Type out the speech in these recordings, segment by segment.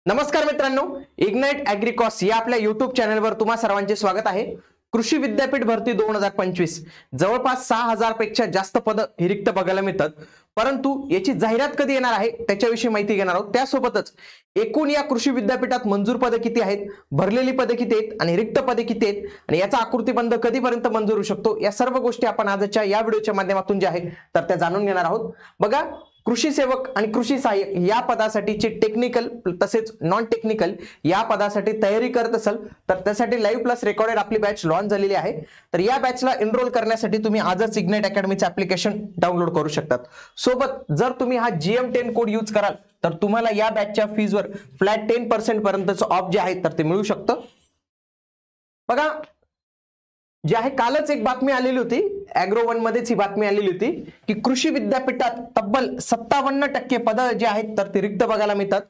नमस्कार मित्रांनो, इग्नाइट ॲग्रिकॉस या आपल्या युट्यूब चॅनलवर तुम्हा सर्वांचे स्वागत आहे। कृषी विद्यापीठ भरती 2025 जवळपास 6000 पेक्षा जास्त पद ही रिक्त बघायला मिळतात, परंतु याची जाहिरात कधी येणार आहे त्याच्याविषयी माहिती घेणार आहोत। त्यासोबतच एकूण या कृषी विद्यापीठात मंजूर पदे किती आहेत, भरलेली पदे किती आहेत आणि रिक्त पदे किती आहेत आणि याचा आकृतीबंध कधीपर्यंत मंजूर होऊ शकतो, या सर्व गोष्टी आपण आजच्या या व्हिडिओच्या माध्यमातून जे आहे तर त्या जाणून घेणार आहोत। बघा, कृषी सेवक आणि कृषी सहाय्यक या पदासाठीचे टेक्निकल तसेच नॉन टेक्निकल या पदासाठी तयारी करत असाल तर त्यासाठी लाईव्ह प्लस रेकॉर्डेड आपली बॅच लॉन्च झालेली आहे। तर या बॅचला एनरोल करण्यासाठी तुम्ही आजच इग्नाइट अकॅडमीचे ॲप्लिकेशन डाउनलोड करू शकतात। सोबत जर तुम्ही हा GM10 कोड यूज कराल तर तुम्हाला या बॅचच्या फीजवर फ्लॅट 10% पर्यंतचं ऑफ जे आहे तर ते मिळू शकतं। बघा, जे आहे कालच एक बातमी आलेली होती, ॲग्रो1 मध्येच ही बातमी आलेली होती की कृषी विद्यापीठात तब्बल 57% पद जे आहेत तर ते रिक्त बघायला मिळतात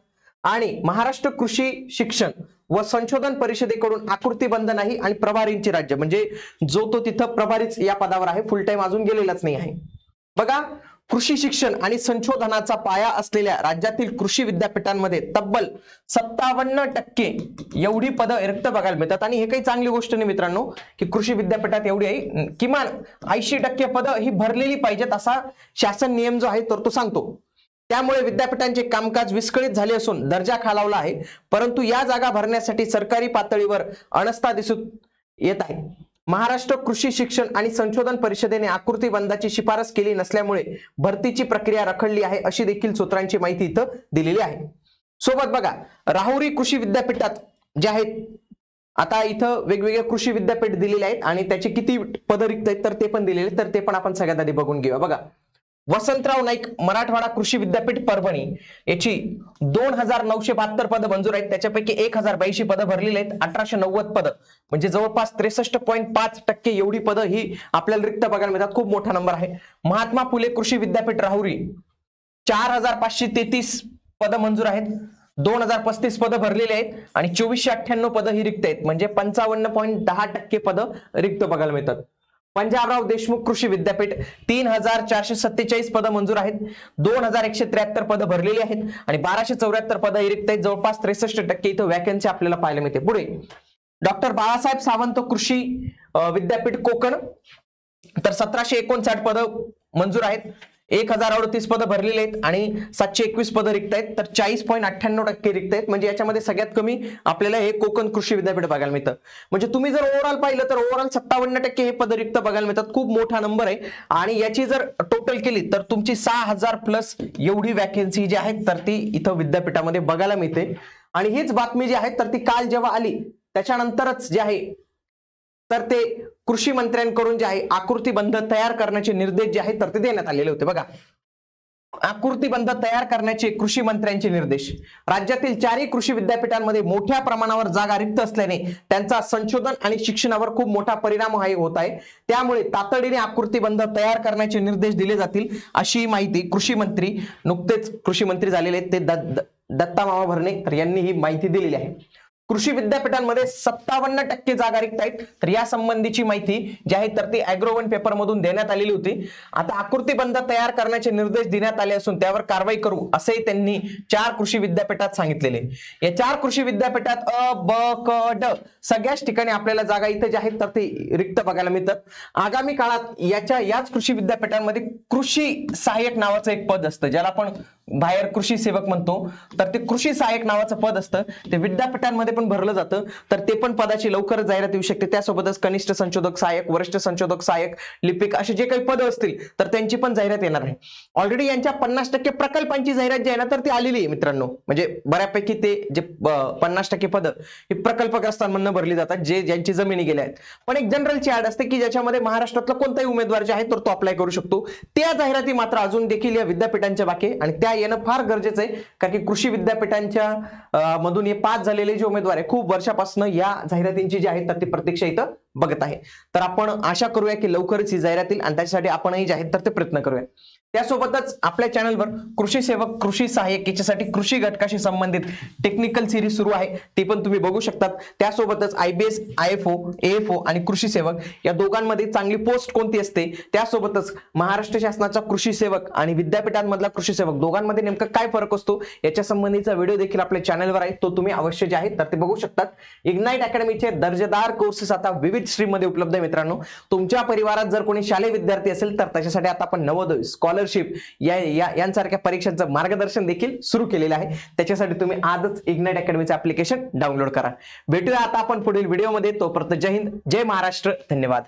आणि महाराष्ट्र कृषी शिक्षण व संशोधन परिषदेकडून आकृतीबंध नाही आणि प्रभारींचे राज्य म्हणजे जो तो तिथं प्रभारीच या पदावर आहे, फुल टाइम अजून गेलेलाच नाही आहे। बघा, कृषी शिक्षण आणि संशोधनाचा पाया असलेल्या राज्यातील कृषी विद्यापीठांमध्ये तब्बल 57% एवढी पद रिक्त बघायला मिळतात आणि हे काही चांगली गोष्ट नाही मित्रांनो की कृषी विद्यापीठात एवढी आहे। किमान 80% पद ही भरलेली पाहिजेत असा शासन नियम जो आहे तर तो सांगतो। त्यामुळे विद्यापीठांचे कामकाज विस्कळीत झाले असून दर्जा खालावला आहे, परंतु या जागा भरण्यासाठी सरकारी पातळीवर अनास्था दिसून येत आहे। महाराष्ट्र कृषी शिक्षण आणि संशोधन परिषदेने आकृतीबंधाची शिफारस केली नसल्यामुळे भरतीची प्रक्रिया रखडली आहे अशी देखील सूत्रांची माहिती इथं दिलेली आहे। सोबत बघा, राहुरी कृषी विद्यापीठात जे आहेत आता इथं वेगवेगळे कृषी विद्यापीठ दिलेले आहेत आणि त्याचे किती पद रिक्त आहेत तर ते पण दिलेले, तर ते पण आपण सगळ्यात आधी बघून घेऊया। बघा, वसंतराव नाईक मराठवाडा कृषी विद्यापीठ परभणी याची 2972 पद मंजूर आहेत, त्याच्यापैकी 1082 पद भरलेली आहेत। 1890 पद म्हणजे जवळपास 63.5% एवढी पद ही आपल्याला रिक्त बघायला मिळतात, खूप मोठा नंबर आहे। महात्मा फुले कृषी विद्यापीठ राहुरी 4533 पद मंजूर आहेत, 2035 पद भरलेली आहेत आणि 2498 पद ही रिक्त आहेत म्हणजे 55.10% पद रिक्त बघायला मिळतात। पंजाबराव देशमुख कृषी विद्यापीठ 3447 पद मंजूर आहेत, 2173 पद भरलेली आहेत आणि 1274 पद ही रिक्त आहेत, जवळपास 63% इथं वॅकन्सी आपल्याला पाहायला मिळते। पुढे डॉक्टर बाळासाहेब सावंत कृषी विद्यापीठ कोकण तर 1759 पद मंजूर आहेत, 1038 पद भरलेले आहेत आणि 721 पद रिक्त आहेत, तर 40.98% रिक्त आहेत म्हणजे याच्यामध्ये सगळ्यात कमी आपल्याला हे कोकण कृषी विद्यापीठ बघायला मिळतं। म्हणजे तुम्ही जर ओव्हरऑल पाहिलं तर ओव्हरऑल 57% हे पद रिक्त बघायला मिळतात, खूप मोठा नंबर आहे आणि याची जर टोटल केली तर तुमची 6000 प्लस एवढी वॅकन्सी जी आहे तर ती इथं विद्यापीठामध्ये बघायला मिळते। आणि हीच बातमी जी आहे तर ती काल जेव्हा आली त्याच्यानंतरच जे आहे तर ते कृषी मंत्र्यांकडून जे आहे आकृतीबंध तयार करण्याचे निर्देश जे आहेत तर ते देण्यात आलेले होते। बघा, आकृतीबंध तयार करण्याचे कृषी मंत्र्यांचे निर्देश। राज्यातील 4ही कृषी विद्यापीठांमध्ये मोठ्या प्रमाणावर जागा रिक्त असल्याने त्यांचा संशोधन आणि शिक्षणावर खूप मोठा परिणाम होत आहे, त्यामुळे तातडीने आकृतीबंध तयार करण्याचे निर्देश दिले जातील अशी माहिती कृषी मंत्री नुकतेच कृषी मंत्री झालेले ते दत्ता मामा भरणे तर यांनी ही माहिती दिलेली आहे। कृषी विद्यापीठांमध्ये 57% जागा रिक्त आहेत, तर या संबंधीची माहिती जी आहे तर ती ॲग्रो1 पेपर मधून देण्यात आलेली होती। आता आकृतीबंध तयार करण्याचे निर्देश देण्यात आले असून त्यावर कारवाई करू असे त्यांनी 4 कृषी विद्यापीठात सांगितलेले। या 4 कृषी विद्यापीठात अ ब क ड सगळ्याच ठिकाणी आपल्याला जागा इथे जे आहेत तर ते रिक्त बघायला मिळतात। आगामी काळात याच कृषी विद्यापीठांमध्ये कृषी सहाय्यक नावाचं एक पद असतं, ज्याला आपण बाहेर कृषी सेवक म्हणतो, तर ते कृषी सहाय्यक नावाचं पद असतं, ते विद्यापीठांमध्ये पण भरलं जातं, तर ते पण पदाची लवकरच जाहिरात येऊ शकते। त्यासोबतच कनिष्ठ संशोधक सहाय्यक, वरिष्ठ संशोधक सहाय्यक, लिपिक असे जे काही पद असतील तर त्यांची पण जाहिरात येणार आहे। ऑलरेडी यांच्या 50% प्रकल्पांची जाहिरात जी आहे ना तर ती आलेली आहे मित्रांनो, म्हणजे बऱ्यापैकी ते जे 50% पद ही प्रकल्पग्रस्तांमधून भरली जातात जे ज्यांची जमिनी गेल्या आहेत। पण एक जनरलची ऍड असते की ज्याच्यामध्ये महाराष्ट्रातला कोणताही उमेदवार जे आहे तर तो अप्लाय करू शकतो। त्या जाहिराती मात्र अजून देखील या विद्यापीठांच्या बाकी आणि त्या येणं फार गरजेचं आहे, कारण की कृषी विद्यापीठांच्या मधून हे पास झालेले जे उमेदवार आहे खूप वर्षापासून या जाहिरातींची जी आहे तर ती प्रतीक्षा इथं बघत आहे. तर आपण आशा करूया की लवकरच ही जाहिरात येईल आणि त्याच्यासाठी आपणही जे आहेत तर ते प्रयत्न करूया. त्यासोबतच आपल्या चॅनलवर कृषी सेवक, कृषी सहाय्यक याच्यासाठी कृषी घटकाशी संबंधित टेक्निकल सिरीज सुरू आहे, ते पण तुम्ही बघू शकतात. त्यासोबतच IBS, IFO, AFO आणि कृषी सेवक या दोघांमध्ये चांगली पोस्ट कोणती असते, त्यासोबतच महाराष्ट्र शासनाचा कृषी सेवक आणि विद्यापीठांमधला कृषी सेवक दोघांमध्ये नेमका काय फरक असतो याच्या संबंधीचा व्हिडिओ देखील आपल्या चॅनलवर आहे, तो तुम्ही अवश्य जे आहे तर ते बघू शकतात. इग्नाइट अकॅडमीचे दर्जेदार कोर्सेस आता विविध स्ट्रीम मध्ये उपलब्ध आहे. मित्रांनो, तुमच्या परिवारात जर कोणी शालेय विद्यार्थी असेल तर त्याच्यासाठी आता आपण नवोदय, स्कॉलरशिप यांसारख्या परीक्षांचं मार्गदर्शन देखील सुरू केलेलं आहे. त्याच्यासाठी तुम्ही आजच इग्नाइट अकॅडमीचं ऍप्लिकेशन डाउनलोड करा. भेटूया आता आपण पुढील व्हिडिओमध्ये. तोपर्यंत जय हिंद, जय महाराष्ट्र, धन्यवाद.